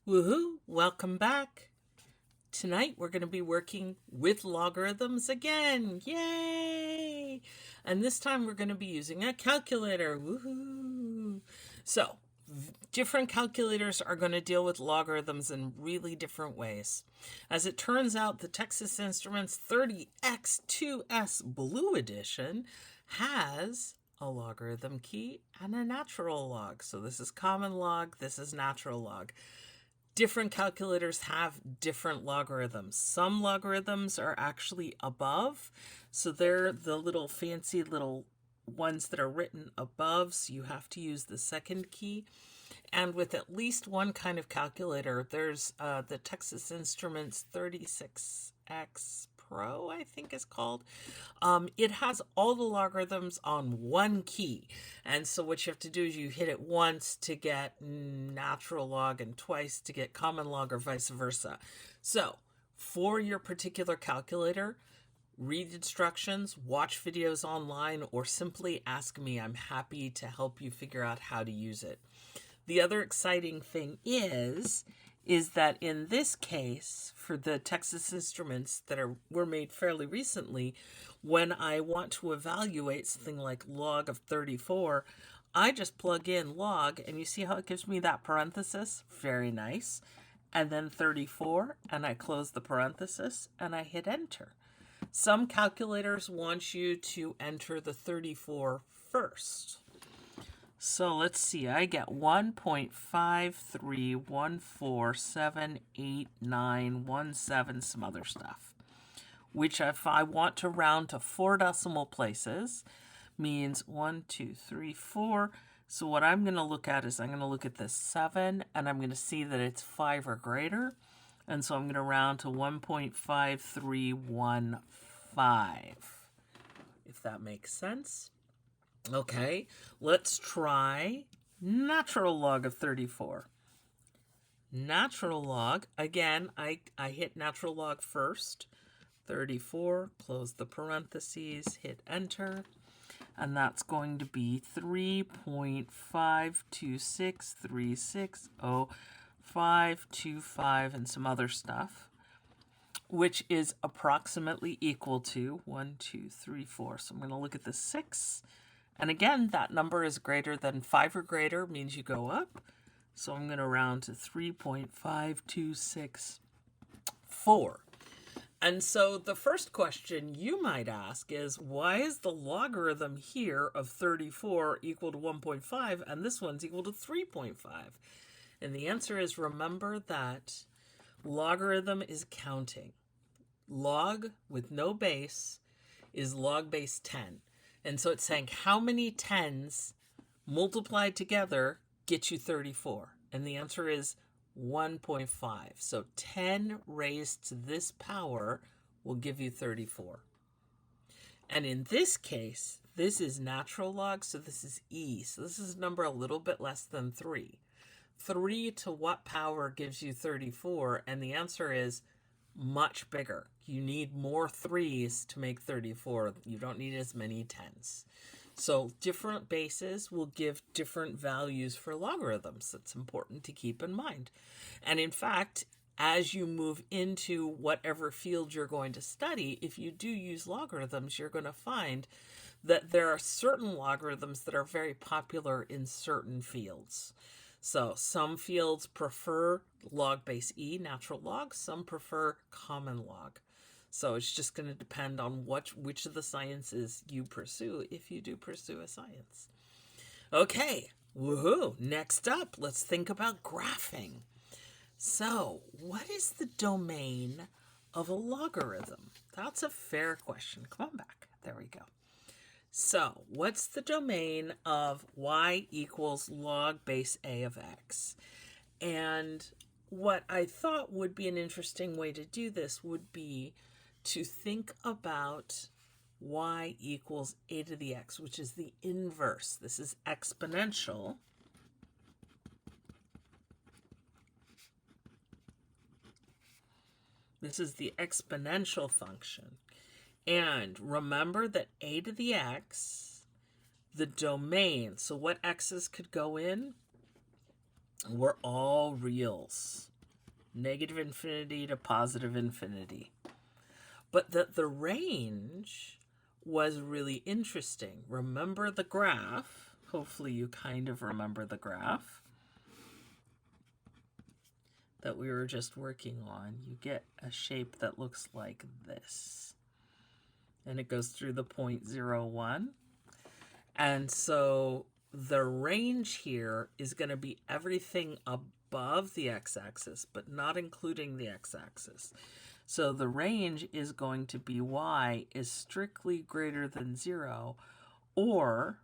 Woohoo! Welcome back. Tonight we're going to be working with logarithms again. Yay! And this time we're going to be using a calculator. Woohoo! So, different calculators are going to deal with logarithms in really different ways. As it turns out, the Texas Instruments 30x2s Blue Edition has a logarithm key and a natural log. So this is common log, this is natural log. Different calculators have different logarithms. Some logarithms are actually above, so they're the little fancy little ones that are written above, so you have to use the second key. And with at least one kind of calculator, there's the Texas Instruments 36X Pro, I think is called. It has all the logarithms on one key. And so what you have to do is you hit it once to get natural log and twice to get common log or vice versa. So for your particular calculator, read instructions, watch videos online, or simply ask me. I'm happy to help you figure out how to use it. The other exciting thing is that in this case, for the Texas Instruments that were made fairly recently, when I want to evaluate something like log of 34, I just plug in log, and you see how it gives me that parenthesis? Very nice. And then 34, and I close the parenthesis, and I hit enter. Some calculators want you to enter the 34 first. So let's see, I get 1.5314789117, some other stuff, which if I want to round to 4 decimal places means 1, 2, 3, 4. So what I'm going to look at is I'm going to look at this 7, and I'm going to see that it's 5 or greater. And so I'm going to round to 1.5315, if that makes sense. Okay, let's try natural log of 34. Natural log, again, I hit natural log first. 34, close the parentheses, hit enter. And that's going to be 3.526360525 and some other stuff, which is approximately equal to 1, 2, 3, 4. So I'm going to look at the 6. And again, that number is greater than 5 or greater, means you go up. So I'm going to round to 3.5264. And so the first question you might ask is, why is the logarithm here of 34 equal to 1.5 and this one's equal to 3.5? And the answer is, remember that logarithm is counting. Log with no base is log base 10. And so it's saying how many 10s multiplied together get you 34? And the answer is 1.5. So 10 raised to this power will give you 34. And in this case, this is natural log, so this is e. So this is a number a little bit less than 3. 3 to what power gives you 34? And the answer is much bigger. You need more 3s to make 34. You don't need as many 10s. So different bases will give different values for logarithms. That's important to keep in mind. And in fact, as you move into whatever field you're going to study, if you do use logarithms, you're going to find that there are certain logarithms that are very popular in certain fields. So some fields prefer log base e, natural log. Some prefer common log. So it's just going to depend on which of the sciences you pursue, if you do pursue a science. Okay, woohoo! Next up, let's think about graphing. So, what is the domain of a logarithm? That's a fair question. Come on back. There we go. So, what's the domain of y equals log base a of x? And what I thought would be an interesting way to do this would be to think about y equals a to the x, which is the inverse. This is exponential. This is the exponential function. And remember that a to the x, the domain, so what x's could go in? Were all reals. negative infinity to positive infinity. But that the range was really interesting. Remember the graph. Hopefully you kind of remember the graph that we were just working on. You get a shape that looks like this. And it goes through the point 0, 1. And so the range here is going to be everything above the x-axis, but not including the x-axis. So the range is going to be y is strictly greater than 0, or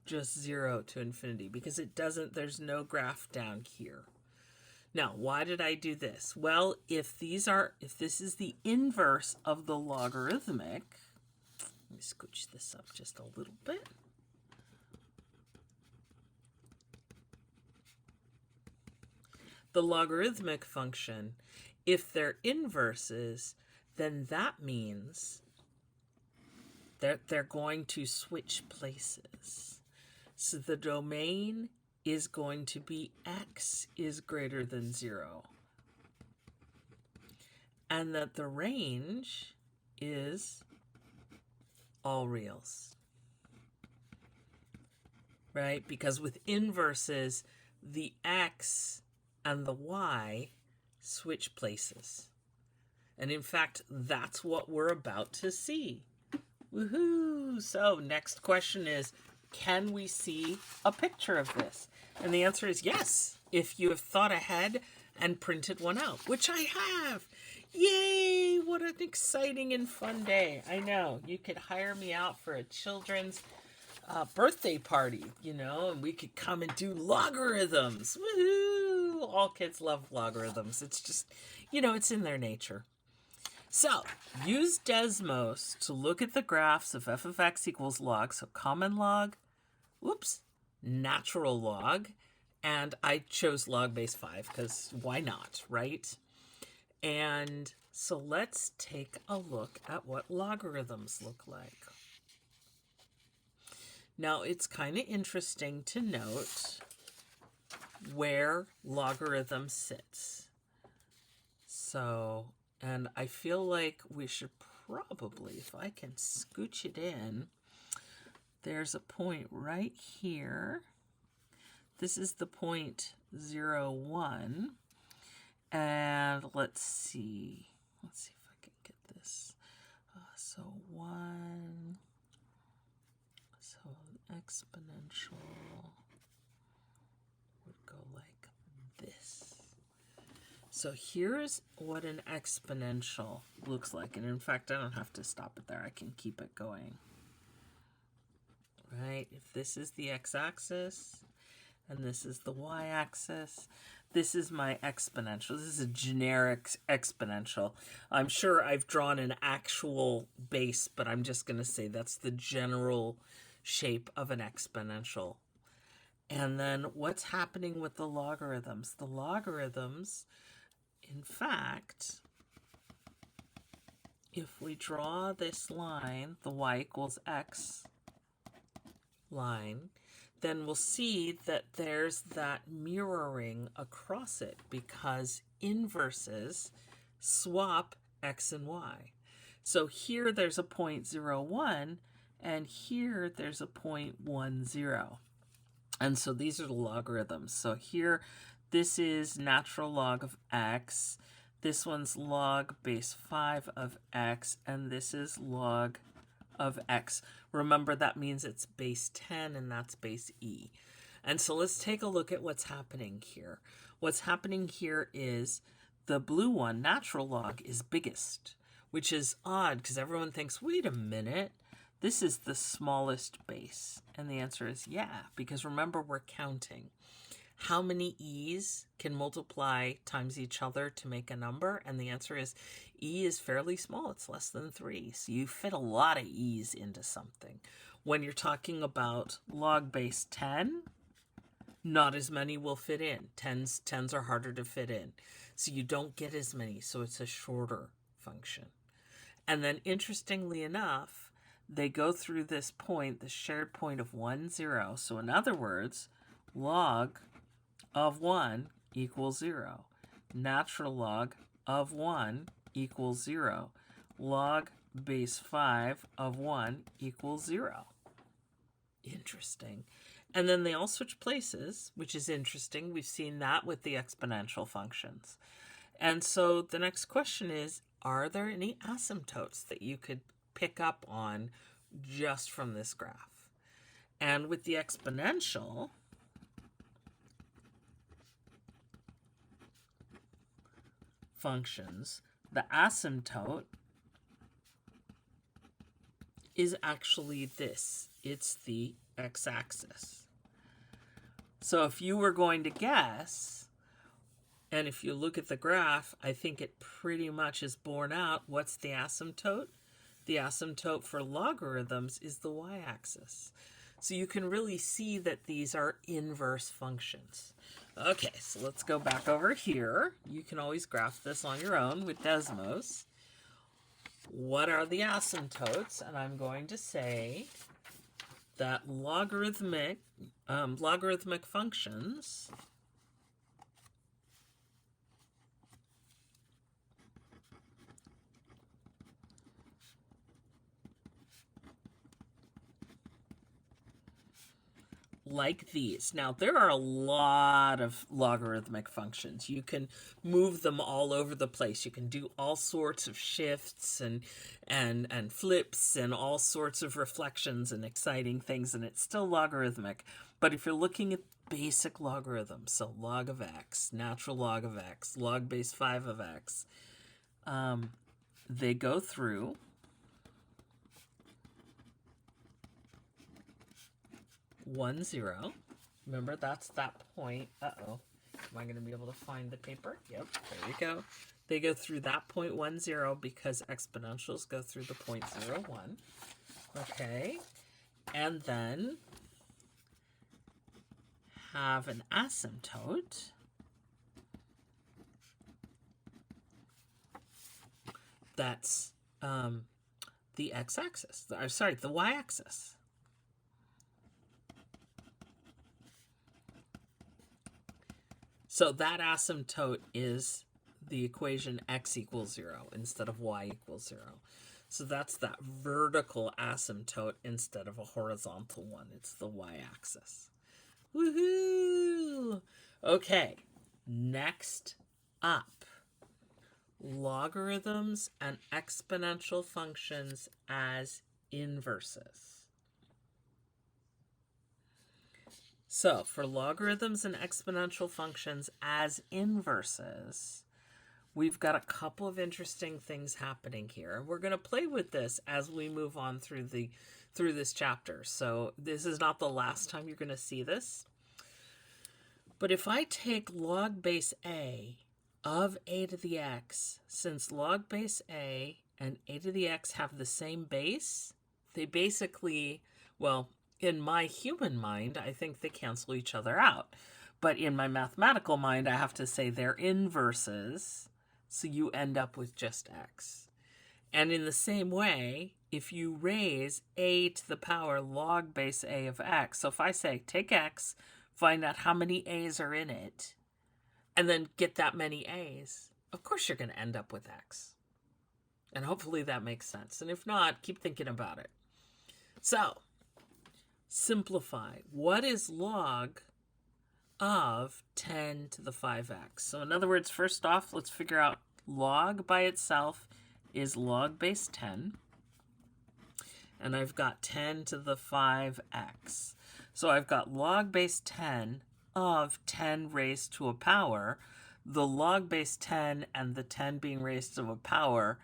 just 0 to infinity, because it doesn't, there's no graph down here. Now, why did I do this? Well, if this is the inverse of the logarithmic, let me scooch this up just a little bit. The logarithmic function, if they're inverses, then that means that they're going to switch places. So the domain is going to be x is greater than 0. And that the range is all reals. Right? Because with inverses, the x and the y switch places. And in fact, that's what we're about to see. Woohoo! So next question is, can we see a picture of this? And the answer is yes, if you have thought ahead and printed one out, which I have. Yay! What an exciting and fun day. I know. You could hire me out for a children's birthday party, and we could come and do logarithms. Woohoo! All kids love logarithms. It's just, it's in their nature. So, use Desmos to look at the graphs of f of x equals log. So, common log, natural log, and I chose log base 5 because why not, right? And so let's take a look at what logarithms look like. Now, it's kind of interesting to note where logarithm sits. So, and I feel like we should probably, if I can scooch it in, there's a point right here. This is the point 0, 1. And let's see if I can get this. So 1, so exponential would go like this. So here's what an exponential looks like. And in fact, I don't have to stop it there. I can keep it going. Right? If this is the x-axis and this is the y-axis, this is my exponential. This is a generic exponential. I'm sure I've drawn an actual base, but I'm just going to say that's the general shape of an exponential. And then what's happening with the logarithms? The logarithms, in fact, if we draw this line, the y equals x line, then we'll see that there's that mirroring across it because inverses swap x and y. So here there's a point 0, 1, and here there's a point 1, 0. And so these are the logarithms. So here, this is natural log of x, this one's log base 5 of x, and this is log of x. Remember, that means it's base 10 and that's base e. And so let's take a look at what's happening here. What's happening here is the blue one, natural log, is biggest, which is odd because everyone thinks, wait a minute, this is the smallest base. And the answer is yeah, because remember, we're counting. How many e's can multiply times each other to make a number? And the answer is e is fairly small. It's less than 3. So you fit a lot of e's into something. When you're talking about log base 10, not as many will fit in. Tens are harder to fit in. So you don't get as many. So it's a shorter function. And then interestingly enough, they go through this point, the shared point of 1, 0. So in other words, log of 1 equals 0. natural log of 1 equals 0. Log base 5 of 1 equals 0. Interesting. And then they all switch places, which is interesting. We've seen that with the exponential functions. And so the next question is, are there any asymptotes that you could pick up on just from this graph? And with the exponential, functions, the asymptote is actually this. It's the x-axis. So if you were going to guess, and if you look at the graph, I think it pretty much is borne out. What's the asymptote? The asymptote for logarithms is the y-axis. So you can really see that these are inverse functions. Okay, so let's go back over here. You can always graph this on your own with Desmos. What are the asymptotes? And I'm going to say that logarithmic functions like these. Now, there are a lot of logarithmic functions. You can move them all over the place. You can do all sorts of shifts and flips and all sorts of reflections and exciting things, and it's still logarithmic. But if you're looking at basic logarithms, so log of x, natural log of x, log base 5 of x, they go through one, 0. Remember, that's that point. Uh-oh. Am I going to be able to find the paper? Yep, there you go. They go through that point 1, 0 because exponentials go through the point 0, 1. Okay. And then have an asymptote that's the x-axis. Sorry, the y-axis. So that asymptote is the equation x equals 0 instead of y equals 0. So that's that vertical asymptote instead of a horizontal one. It's the y-axis. Woohoo! Okay, next up, logarithms and exponential functions as inverses. So for logarithms and exponential functions as inverses, we've got a couple of interesting things happening here. We're going to play with this as we move on through this chapter. So this is not the last time you're going to see this. But if I take log base a of a to the x, since log base a and a to the x have the same base, they basically, well, in my human mind, I think they cancel each other out. But in my mathematical mind, I have to say they're inverses, so you end up with just x. And in the same way, if you raise a to the power log base a of x, so if I say take x, find out how many a's are in it, and then get that many a's, of course you're going to end up with x. And hopefully that makes sense. And if not, keep thinking about it. So, simplify. What is log of 10 to the 5x? So in other words, first off, let's figure out log by itself is log base 10. And I've got 10 to the 5x. So I've got log base 10 of 10 raised to a power. The log base 10 and the 10 being raised to a power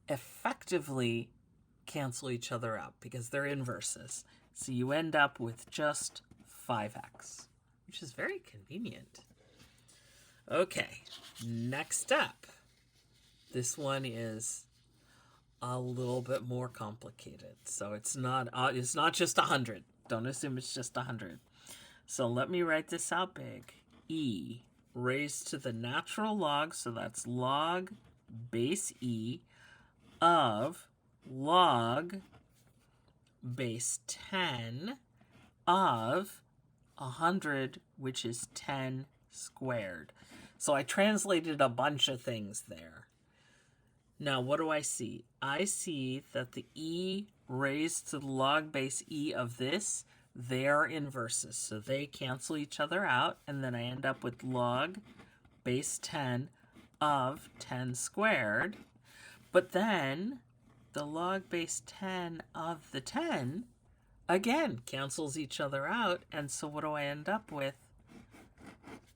effectively cancel each other out because they're inverses. So you end up with just 5x, which is very convenient. Okay, next up. This one is a little bit more complicated. So it's not just 100. Don't assume it's just 100. So let me write this out big. E raised to the natural log, so that's log base e of log base 10 of 100, which is 10 squared. So I translated a bunch of things there. Now, what do I see? I see that the e raised to the log base e of this, they are inverses. So they cancel each other out, and then I end up with log base 10 of 10 squared. But then the log base 10 of the 10, again, cancels each other out. And so what do I end up with?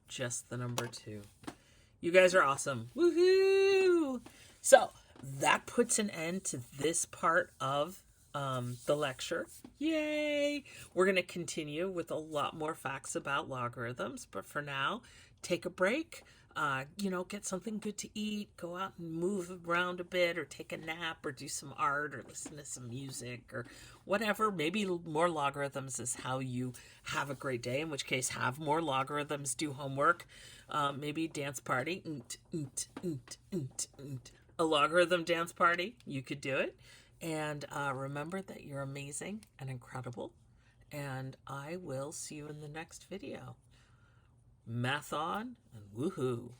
Just the number 2. You guys are awesome. Woohoo! So that puts an end to this part of the lecture. Yay! We're going to continue with a lot more facts about logarithms. But for now, take a break. Get something good to eat, go out and move around a bit, or take a nap, or do some art, or listen to some music, or whatever. Maybe more logarithms is how you have a great day, in which case have more logarithms, do homework, maybe dance party, a logarithm dance party, you could do it. And remember that you're amazing and incredible, and I will see you in the next video. Math on and woohoo!